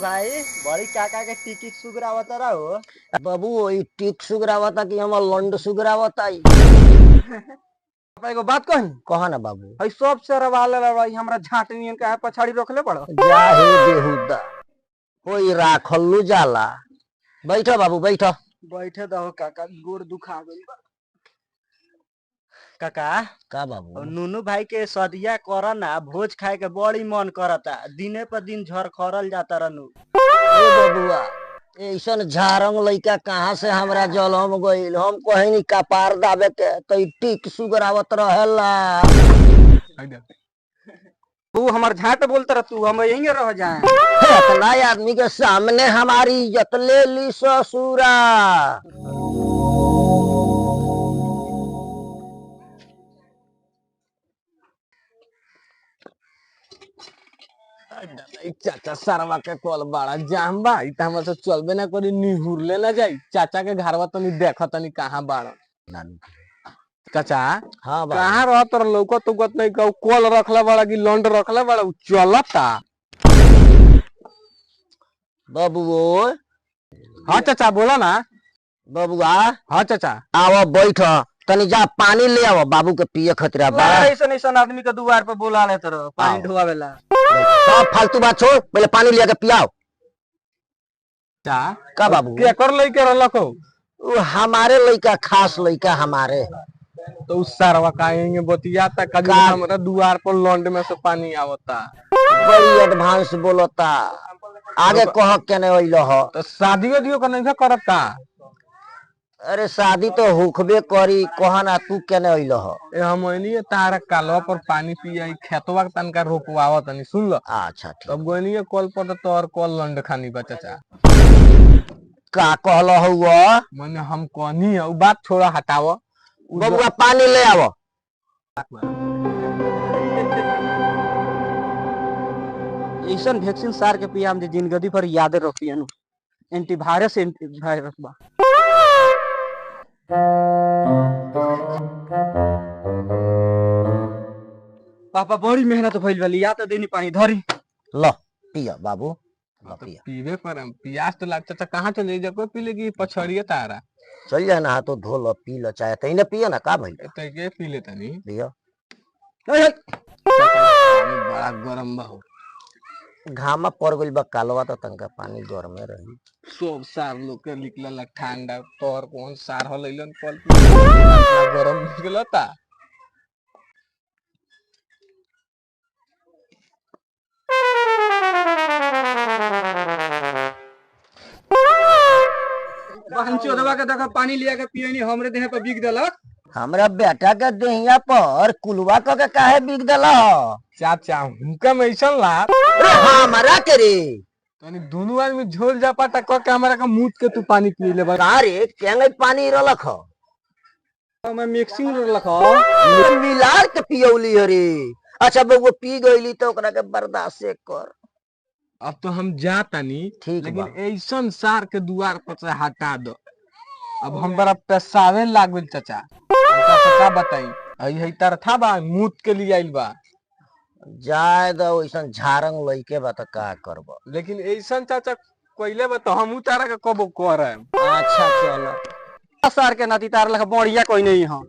भाई बड़ी काका के टिकट सुगरावत रहो। बाबू वही टिक सुगरावता कि हम लंड सुगरावता एगो बात कही कहा ना बाबू हई सब सरवाले लड़ाई हमरा झाटनियन के पछाड़ी रखले पड़ो। जाहे बेहुदा कोई राखलू जाला। बैठो बाबू बैठो। बैठे दहो काका गोड़ दुखा गइल बा। काका का बाबू नूनू भाई के सदिया करना भोज खाए के बड़ी मन करता। दिने पर दिन झरखरल जाता रहनु। ए बबुआ ऐसन झारंग लइका कहाँ से हमरा जलम गइल। हम कहीं नहीं कपार दाबे के तो टिक सुगरावत रहेला। तू हमार झाट बोलता रह तू हम यहीं रह जाए। इतना आदमी के सामने हमारी इज्जत ले ली ससुरा। चाचा सरवा के कॉल बड़ा जाम बा इत हमरा से चलबे ना करी निहुरले ना जाई। चाचा के घरवा तनी देख तनी कहां बाड़ा। चाचा हाँ बाबू कहां रह तर लौकत उगत नहीं कहू कॉल रखला बड़ा कि लंड रखला बड़ा चलता। बबुओ हाँ चाचा बोला ना। बबुआ हाँ चाचा आओ बैठ तनी जा पानी ले आओ बाबू के पिए खतरा बा। ऐसन ऐसन आदमी के दुआर पर बोला ले तर पानी आओ। ढोआवेला। सब फालतू बात छोड़ पहले पानी लिया के पियाओ। चाचा का बाबू के कर लई के रहलक हो वो हमारे लइका खास लइका हमारे। तो उस सरवा काहेंगे बतियाता कभी का- हमरा दुआर पर लंड में से पानी आवता। बड़ी एडवांस बोलता आगे कह के नहीं अइल हो। तो शादी वादियो का नहीं करता। अरे शादी तो हुकबे करी कहा ना तू के नहीं अइल हो। ए हम ओइनी तारा कालवा पर पानी पियाई खेतवा के तनका रोपवावा तनी सुन लो। अच्छा ठीक तब गोइनी कॉल पर तो और कॉल लंड खानी बा चाचा। का कहलो हुआ मैंने हम कहनी है उ बात छोड़ा हटाओ। बबुआ पानी ले आओ। ऐसन वैक्सीन सार के पिया हम जिंदगी भर याद रखियन। एंटीवायरस बा। पापा बड़ी मेहनत भइल वाली या तो देनी पानी धरी। लो पिया बाबू लो तो पिया। पीवे पर पियास तो लाग चाचा कहाँ चले जा कोई पी लेगी पछड़िए तारा। चल जाए ना तो धो लो पी लो चाहे तईने पिया ना का भाई तो ये पी लेता नहीं। पिया। पानी बड़ा गरम बा हो। घामा पड़ गइल बा कालवा तो तनका पानी गरमे रही। सब सार लोग के निकलला ठंडा तोर कौन सार हो लइलन कल गरम निकलता। चोदवा के देखा पानी लिया के पियनी हमरे देह पर बिक देलक। हमरा बेटा के देहिया पर कुलवा क के काहे बिक देला हो? चाचा हुनका में ऐसा ला अरे हमरा के रे तनी दोनों आदमी झोल जा पाता क के हमरा का मुंह के तू पानी पी ले बा। का रे केंगे पानी रलख हो? मैं मिक्सिंग रख मिला के पियौली रे। अच्छा बबुआ पी गईली तो ओकरा के बर्दाश्त कर। अब तो हम जाता नहीं ठीक लेकिन बा। ऐसा सार के दुआर पर से हटा दो। अब हम बड़ा पेशावे लाग गइल चाचा। उनका से का बताई आई है तार था बा मूत के लिए आइल बा। जाए दो वैसन झारंग लइके बा त का करब। लेकिन ऐसा चाचा कोइले बा तो हम तारा के कबो करे। अच्छा चलो सार के नाती तार लख बढ़िया कोई नहीं हो।